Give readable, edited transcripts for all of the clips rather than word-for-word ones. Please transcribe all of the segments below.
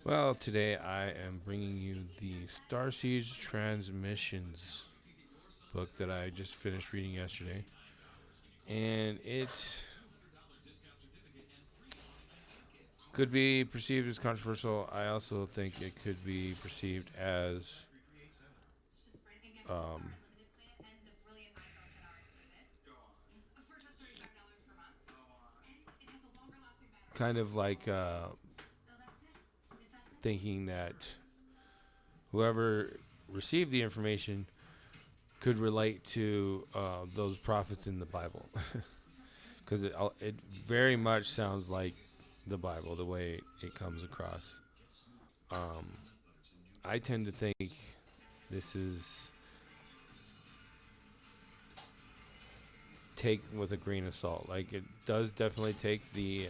Well, today I am bringing you the Starseed Transmissions book that I just finished reading yesterday. And it could be perceived as controversial. I also think it could be perceived as um, kind of like thinking that whoever received the information could relate to those prophets in the Bible. Because it very much sounds like the Bible, the way it comes across. Um, I tend to think this is take with a grain of salt. Like it does definitely take the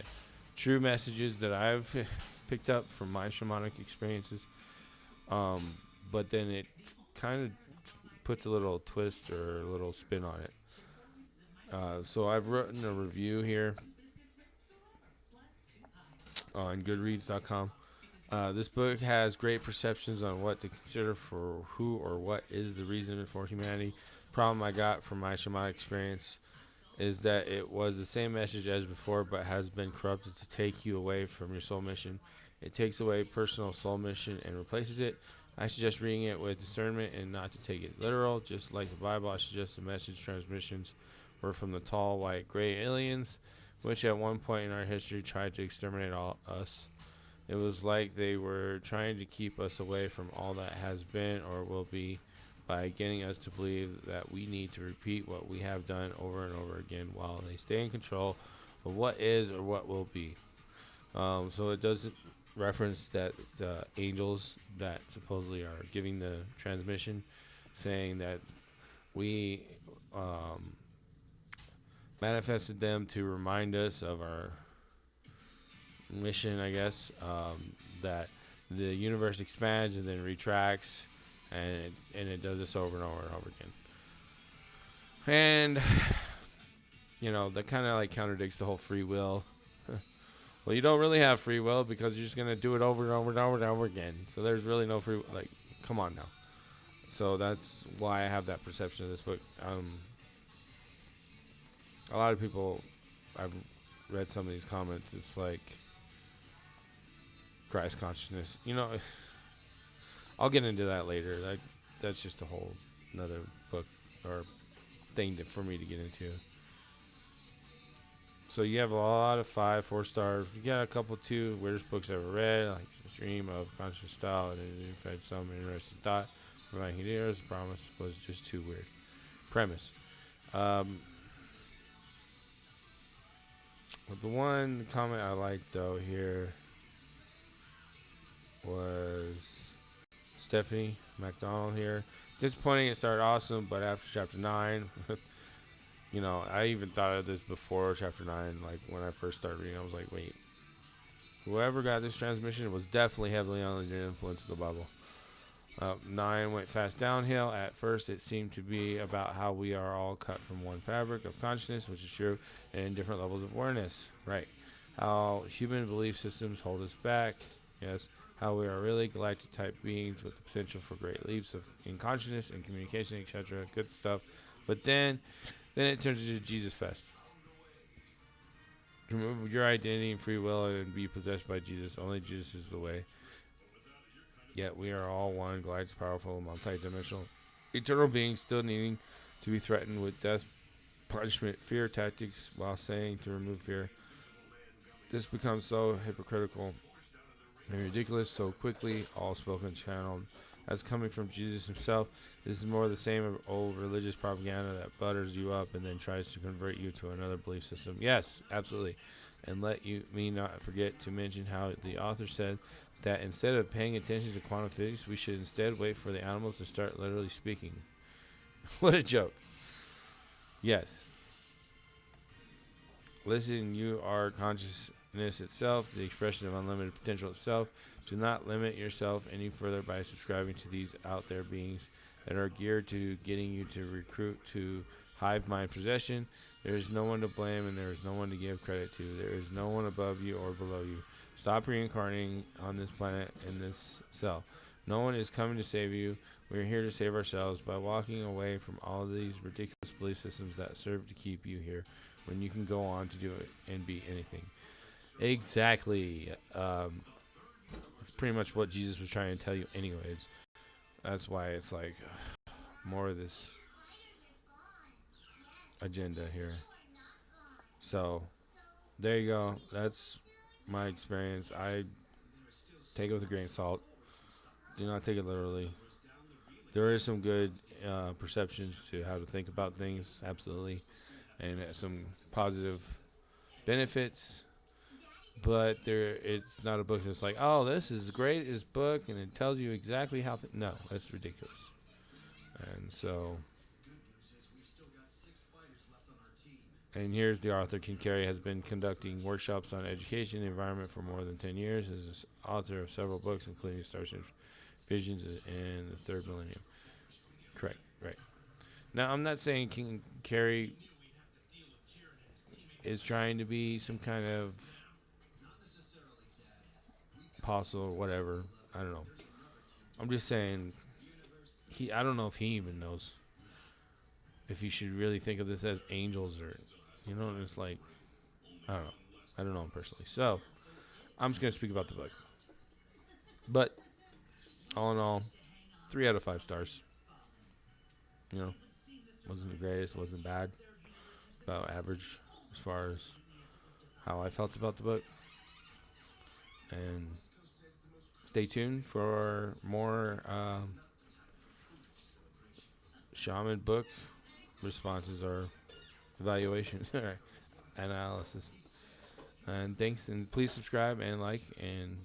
true messages that I've picked up from my shamanic experiences, um, but then it kind of puts a little twist or a little spin on it. So I've written a review here on Goodreads.com. This book has great perceptions on what to consider for who or what is the reason for humanity. Problem I got from my shamanic experience is that it was the same message as before, but has been corrupted to take you away from your soul mission. It takes away personal soul mission and replaces it. I suggest reading it with discernment and not to take it literal. Just like the Bible, I suggest the message transmissions were from the tall, white, gray aliens, which at one point in our history tried to exterminate all us. It was like they were trying to keep us away from all that has been or will be by getting us to believe that we need to repeat what we have done over and over again while they stay in control of what is or what will be. So it does reference that angels that supposedly are giving the transmission, saying that we manifested them to remind us of our mission, I guess, that the universe expands and then retracts, and it does this over and over and over again. And that kind of like contradicts the whole free will. Well, you don't really have free will because you're just gonna do it over and over and over and over again. So there's really no free. Like, come on now. So that's why I have that perception of this book. A lot of people, I've read some of these comments. It's like Christ consciousness. I'll get into that later. That's just a whole another book or thing for me to get into. So you have a lot of 5, 4 stars. You got a couple 2 weirdest books I've ever read, like Stream of Conscious Style, and it fed some interesting thought. For my heroes, promise was just too weird. Premise. But the one comment I liked though here was Stephanie McDonald here. Disappointing, it started awesome, but after chapter 9, I even thought of this before chapter 9. Like when I first started reading, I was like, wait, whoever got this transmission was definitely heavily under the influence of the Bible. 9 went fast downhill. At first, it seemed to be about how we are all cut from one fabric of consciousness, which is true, and different levels of awareness. Right. How human belief systems hold us back. Yes. How we are really galactic type beings with the potential for great leaps in consciousness and communication, etc. Good stuff. But then it turns into Jesus Fest. Remove your identity and free will and be possessed by Jesus. Only Jesus is the way. Yet we are all one, galactic, powerful, multi-dimensional, eternal beings still needing to be threatened with death, punishment, fear tactics while saying to remove fear. This becomes so hypocritical and ridiculous so quickly, all spoken channeled as coming from Jesus himself. This is more the same of old religious propaganda that butters you up and then tries to convert you to another belief system. Yes, absolutely. And me not forget to mention how the author said that instead of paying attention to quantum physics, we should instead wait for the animals to start literally speaking. What a joke. Yes. Listen, you are consciousness itself, the expression of unlimited potential itself. Do not limit yourself any further by subscribing to these out there beings that are geared to getting you to recruit to hive mind possession. There is no one to blame and there is no one to give credit to. There is no one above you or below you. Stop reincarnating on this planet in this cell. No one is coming to save you. We are here to save ourselves by walking away from all these ridiculous belief systems that serve to keep you here when you can go on to do it and be anything. Exactly. It's pretty much what Jesus was trying to tell you anyways. That's why it's like more of this agenda here. So, there you go. That's my experience. I take it with a grain of salt. Do not take it literally. There is some good perceptions to how to think about things, absolutely, and some positive benefits. But it's not a book that's like, oh, this is the greatest book, and it tells you exactly how. No, that's ridiculous. And so, and here's the author. Ken Carey has been conducting workshops on education and the environment for more than 10 years. Is the author of several books, including Starseed Visions and the Third Millennium. Correct, right. Now, I'm not saying King Carey is trying to be some kind of apostle or whatever. I don't know. I'm just saying I don't know if he even knows if you should really think of this as angels or, it's like, I don't know. I don't know him personally. So, I'm just going to speak about the book. But, all in all, 3 out of 5 stars. Wasn't the greatest, wasn't bad. About average as far as how I felt about the book. And stay tuned for more Shaman book responses or evaluation analysis. And thanks, and please subscribe and like and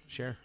share.